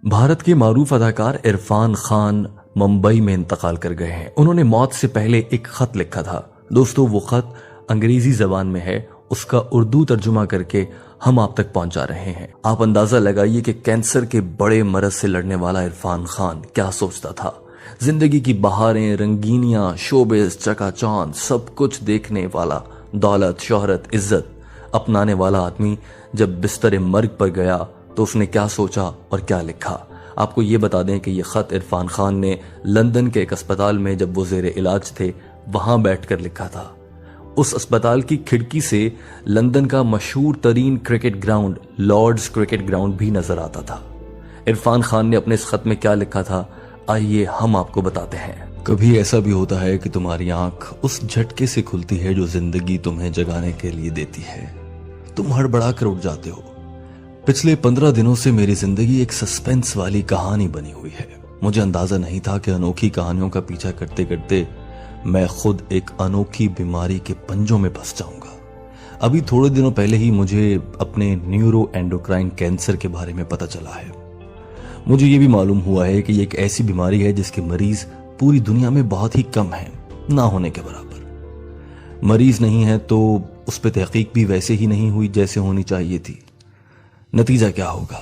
भारत के मारूफ अदाकार इरफान खान मुंबई में इंतकाल कर गए हैं। उन्होंने मौत से पहले एक खत लिखा था। दोस्तों, वो खत अंग्रेजी जबान में है, उसका उर्दू तर्जुमा करके हम आप तक पहुंचा रहे हैं। आप अंदाजा लगाइए कि कैंसर के बड़े मरज से लड़ने वाला इरफान खान क्या सोचता था। जिंदगी की बहारें, रंगीनियां, शोबिस, चकाचौंध, सब कुछ देखने वाला, दौलत, शोहरत, इज्जत अपनाने वाला आदमी जब बिस्तर मर्ग पर गया तो उसने क्या सोचा और क्या लिखा। आपको ये बता दें कि यह खत इरफान खान ने लंदन के एक अस्पताल में जब वो जेरे इलाज थे वहां बैठकर लिखा था। उस अस्पताल की खिड़की से लंदन का मशहूर तरीन cricket ground Lord's cricket ground भी नजर आता था। इरफान खान ने अपने इस खत में क्या लिखा था, आइए हम आपको बताते हैं। कभी ऐसा भी होता है कि तुम्हारी आंख उस झटके से खुलती है जो जिंदगी तुम्हें जगाने के लिए देती है। तुम हड़बड़ा कर उठ जाते हो। पिछले 15 दिनों से मेरी जिंदगी एक सस्पेंस वाली कहानी बनी हुई है। मुझे अंदाजा नहीं था कि अनोखी कहानियों का पीछा करते करते मैं खुद एक अनोखी बीमारी के पंजों में फंस जाऊंगा। अभी थोड़े दिनों पहले ही मुझे अपने न्यूरो एंडोक्राइन कैंसर के बारे में पता चला है। मुझे ये भी मालूम हुआ है कि ये एक ऐसी बीमारी है जिसके मरीज पूरी दुनिया में बहुत ही कम हैं, ना होने के बराबर। मरीज नहीं है तो उस पर तहकीक भी वैसे ही नहीं हुई जैसे होनी चाहिए थी। नतीजा क्या होगा?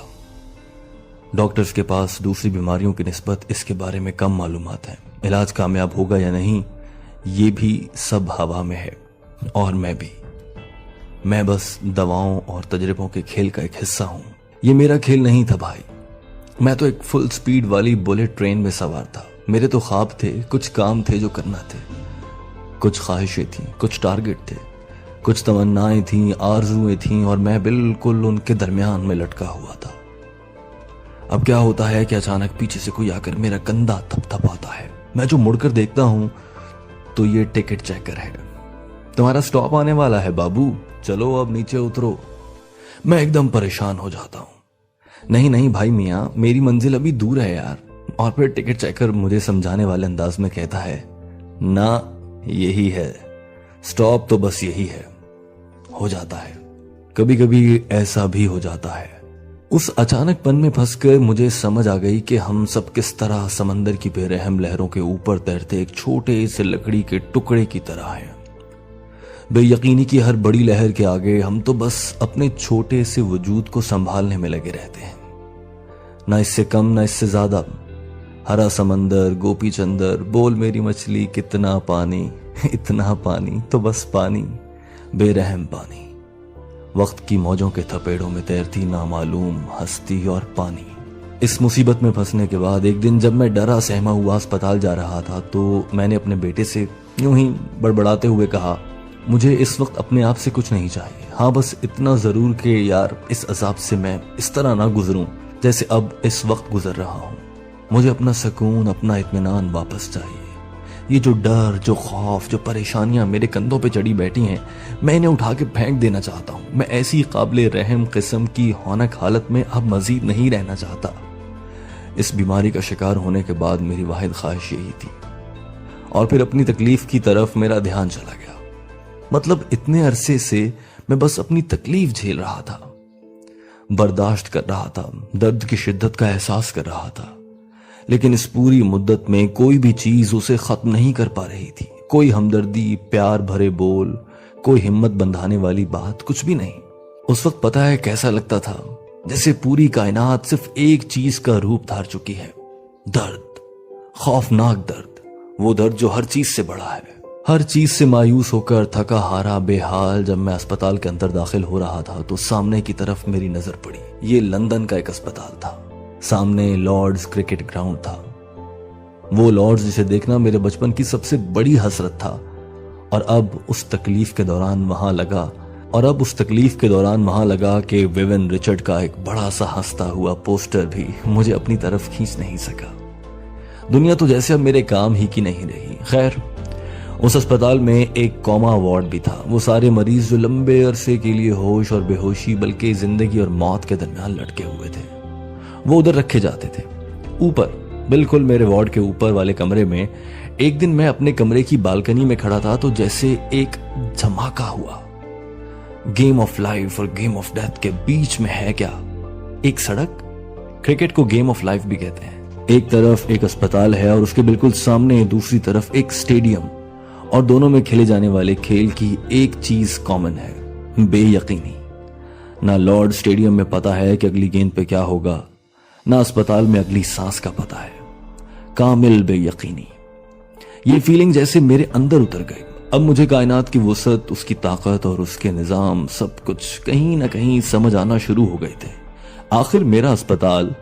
डॉक्टर्स के पास दूसरी बीमारियों की निस्बत इसके बारे में कम मालूमात हैं। इलाज कामयाब होगा या नहीं ये भी सब हवा में है। और मैं बस दवाओं और तजर्बों के खेल का एक हिस्सा हूं। ये मेरा खेल नहीं था भाई। मैं तो एक फुल स्पीड वाली बुलेट ट्रेन में सवार था। मेरे तो ख्वाब थे, कुछ काम थे जो करना थे, कुछ ख्वाहिशें थीं, कुछ टारगेट थे, कुछ तमन्नाएं थीं, आरजुएं थीं और मैं बिल्कुल उनके दरमियान में लटका हुआ था। अब क्या होता है कि अचानक पीछे से कोई आकर मेरा कंधा थपथपाता है। मैं जो मुड़कर देखता हूं तो ये टिकट चेकर है। तुम्हारा स्टॉप आने वाला है बाबू, चलो अब नीचे उतरो। मैं एकदम परेशान हो जाता हूं। नहीं भाई मियां, मेरी मंजिल अभी दूर है यार। और फिर टिकट चेकर मुझे समझाने वाले अंदाज में कहता है, ना यही है स्टॉप, तो बस यही है। हो जाता है, कभी कभी ऐसा भी हो जाता है। उस अचानकपन में फंसकर मुझे समझ आ गई कि हम सब किस तरह समंदर की बेरहम लहरों के ऊपर तैरते एक छोटे से लकड़ी के टुकड़े की तरह हैं। बेयकीनी की हर बड़ी लहर के आगे हम तो बस अपने छोटे से वजूद को संभालने में लगे रहते हैं, ना इससे कम ना इससे ज्यादा। हरा समंदर, गोपी चंदर, बोल मेरी मछली, कितना पानी, इतना पानी, तो बस पानी, बेरहम पानी। वक्त की मौजों के थपेड़ों में तैरती नामालूम हस्ती और पानी। इस मुसीबत में फंसने के बाद एक दिन जब मैं डरा सहमा हुआ अस्पताल जा रहा था तो मैंने अपने बेटे से यूं ही बड़बड़ाते हुए कहा, मुझे इस वक्त अपने आप से कुछ नहीं चाहिए। हाँ, बस इतना जरूर कि यार इस अजाब से मैं इस तरह ना गुजरूं जैसे अब इस वक्त गुजर रहा हूं। मुझे अपना सुकून, अपना इत्मीनान वापस चाहिए। ये जो डर, जो खौफ, जो परेशानियां मेरे कंधों पे चढ़ी बैठी हैं, मैं इन्हें उठा के फेंक देना चाहता हूं। मैं ऐसी काबिले रहम किस्म की हौनक हालत में अब मजीद नहीं रहना चाहता। इस बीमारी का शिकार होने के बाद मेरी वाहिद ख्वाहिश यही थी। और फिर अपनी तकलीफ की तरफ मेरा ध्यान चला गया। मतलब इतने अरसे से मैं बस अपनी तकलीफ झेल रहा था, बर्दाश्त कर रहा था, दर्द की शिद्दत का एहसास कर रहा था, लेकिन इस पूरी मुद्दत में कोई भी चीज उसे खत्म नहीं कर पा रही थी। कोई हमदर्दी, प्यार भरे बोल, कोई हिम्मत बंधाने वाली बात, कुछ भी नहीं। उस वक्त पता है कैसा लगता था, जैसे पूरी कायनात सिर्फ एक चीज का रूप धार चुकी है, दर्द, खौफनाक दर्द। वो दर्द जो हर चीज से बड़ा है। हर चीज से मायूस होकर थका हारा बेहाल जब मैं अस्पताल के अंदर दाखिल हो रहा था तो सामने की तरफ मेरी नजर पड़ी। ये लंदन का एक अस्पताल था। सामने लॉर्ड्स क्रिकेट ग्राउंड था। वो लॉर्ड्स जिसे देखना मेरे बचपन की सबसे बड़ी हसरत था। और अब उस तकलीफ के दौरान वहां लगा कि विवियन रिचर्ड का एक बड़ा सा हंसता हुआ पोस्टर भी मुझे अपनी तरफ खींच नहीं सका। दुनिया तो जैसे अब मेरे काम ही की नहीं रही। खैर, उस अस्पताल में एक कॉमा वार्ड भी था। वो सारे मरीज जो लंबे अरसे के लिए होश और बेहोशी बल्कि जिंदगी और मौत के दरमियान लटके हुए थे, वो उधर रखे जाते थे। ऊपर, बिल्कुल मेरे वार्ड के ऊपर वाले कमरे में एक दिन मैं अपने कमरे की बालकनी में खड़ा था तो जैसे एक धमाका हुआ। गेम ऑफ लाइफ और गेम ऑफ डेथ के बीच में है क्या? एक सड़क, क्रिकेट को गेम ऑफ लाइफ भी कहते हैं। एक तरफ एक अस्पताल है और उसके बिल्कुल सामने दूसरी तरफ एक स्टेडियम, और दोनों में खेले जाने वाले खेल की एक चीज कॉमन है, बेयकीनी। ना लॉर्ड स्टेडियम में पता है कि अगली गेंद पे क्या होगा, ना अस्पताल में अगली सांस का पता है। कामिल बेयकीनी। ये फीलिंग जैसे मेरे अंदर उतर गई। अब मुझे कायनात की वसअत, उसकी ताकत और उसके निजाम सब कुछ कहीं ना कहीं समझ आना शुरू हो गए थे। आखिर मेरा अस्पताल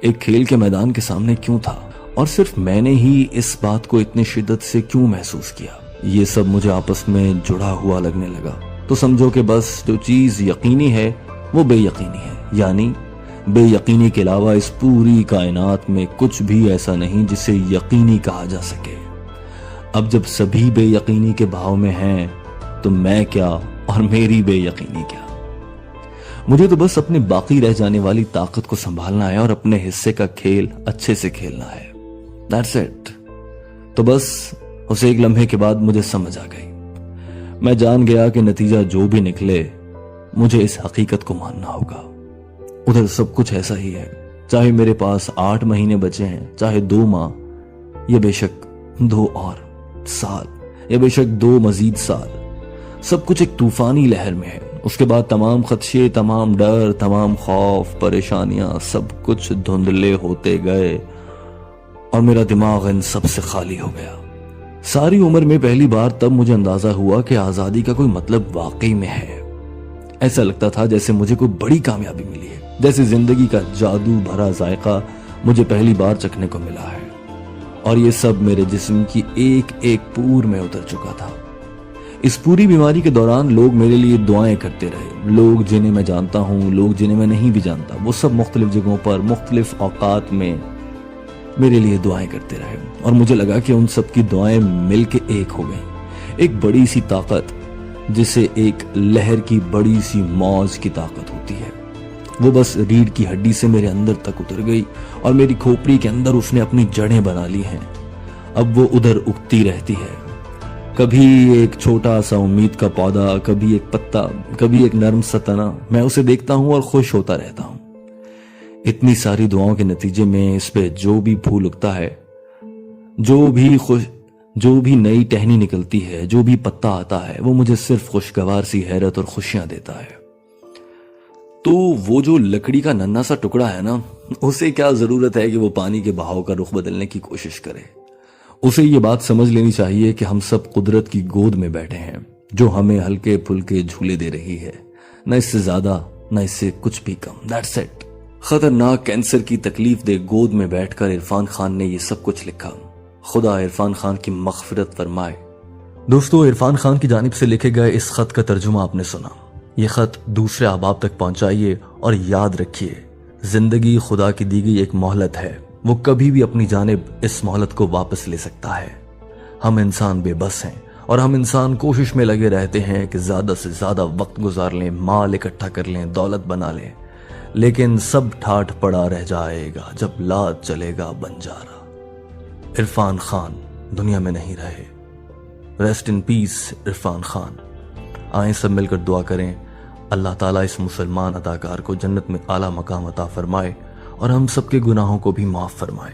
एक खेल के मैदान के सामने क्यों था, और सिर्फ मैंने ही इस बात को इतनी शिद्दत से क्यों महसूस किया। ये सब मुझे आपस में जुड़ा हुआ लगने लगा। तो समझो कि बस जो चीज यकीनी है वो बेयकीनी है, यानी बेयकीनी के अलावा इस पूरी कायनात में कुछ भी ऐसा नहीं जिसे यकीनी कहा जा सके। अब जब सभी बेयकीनी के भाव में हैं, तो मैं क्या और मेरी बेयकीनी क्या। मुझे तो बस अपने बाकी रह जाने वाली ताकत को संभालना है और अपने हिस्से का खेल अच्छे से खेलना है। That's it. तो बस उस एक लम्हे के बाद मुझे समझ आ गई। मैं जान गया कि नतीजा जो भी निकले, मुझे इस हकीकत को मानना होगा। उधर सब कुछ ऐसा ही है, चाहे मेरे पास 8 महीने बचे हैं, चाहे 2 माह, या बेशक 2 और साल, या बेशक 2 मजीद साल। सब कुछ एक तूफानी लहर में है। उसके बाद तमाम खदशे, तमाम डर, तमाम खौफ, परेशानियां, सब कुछ धुंधले होते गए और मेरा दिमाग इन सब से खाली हो गया। सारी उम्र में पहली बार तब मुझे अंदाजा हुआ कि आजादी का कोई मतलब वाकई में है। ऐसा लगता था जैसे मुझे कोई बड़ी कामयाबी मिली है, जैसे जिंदगी का जादू भरा जायका मुझे पहली बार चखने को मिला है, और ये सब मेरे जिस्म की एक एक पूर में उतर चुका था। इस पूरी बीमारी के दौरान लोग मेरे लिए दुआएं करते रहे। लोग जिन्हें मैं जानता हूं, लोग जिन्हें मैं नहीं भी जानता, वो सब मुख्तलिफ जगहों पर मुख्तलिफ औकात में मेरे लिए दुआएं करते रहे, और मुझे लगा कि उन सब की दुआएं मिलके एक हो गई। एक बड़ी सी ताकत, जिसे एक लहर की बड़ी सी मौज की ताकत होती है, वो बस रीढ़ की हड्डी से मेरे अंदर तक उतर गई और मेरी खोपड़ी के अंदर उसने अपनी जड़ें बना ली हैं। अब वो उधर उगती रहती है, कभी एक छोटा सा उम्मीद का पौधा, कभी एक पत्ता, कभी एक नर्म सा तना। मैं उसे देखता हूं और खुश होता रहता हूं। इतनी सारी दुआओं के नतीजे में इस पे जो भी फूल उगता है, जो भी नई टहनी निकलती है, जो भी पत्ता आता है, वो मुझे सिर्फ खुशगवार सी हैरत और खुशियां देता है। तो वो जो लकड़ी का नन्हा सा टुकड़ा है ना, उसे क्या जरूरत है कि वो पानी के बहाव का रुख बदलने की कोशिश करे। उसे ये बात समझ लेनी चाहिए कि हम सब कुदरत की गोद में बैठे हैं, जो हमें हल्के फुल्के झूले दे रही है, न इससे ज्यादा न इससे कुछ भी कम। That's it. खतरनाक कैंसर की तकलीफ दे गोद में बैठकर इरफान खान ने ये सब कुछ लिखा। खुदा इरफान खान की मग़फ़िरत फरमाए। दोस्तों, इरफान खान की जानिब से लिखे गए इस खत का तर्जुमा आपने सुना। ये खत दूसरे अहबाब तक पहुंचाइए और याद रखिए, जिंदगी खुदा की दी गई एक मोहलत है। वो कभी भी अपनी जानिब इस मोहलत को वापस ले सकता है। हम इंसान बेबस हैं और हम इंसान कोशिश में लगे रहते हैं कि ज्यादा से ज्यादा वक्त गुजार लें, माल इकट्ठा कर लें, दौलत बना लें, लेकिन सब ठाठ पड़ा रह जाएगा जब लात चलेगा बंजारा। इरफान खान दुनिया में नहीं रहे। Rest in peace Irfan Khan. आए सब मिलकर दुआ करें, अल्लाह ताला इस मुसलमान अदाकार को जन्नत में आला मकाम अता फरमाए और हम सबके गुनाहों को भी माफ फरमाए।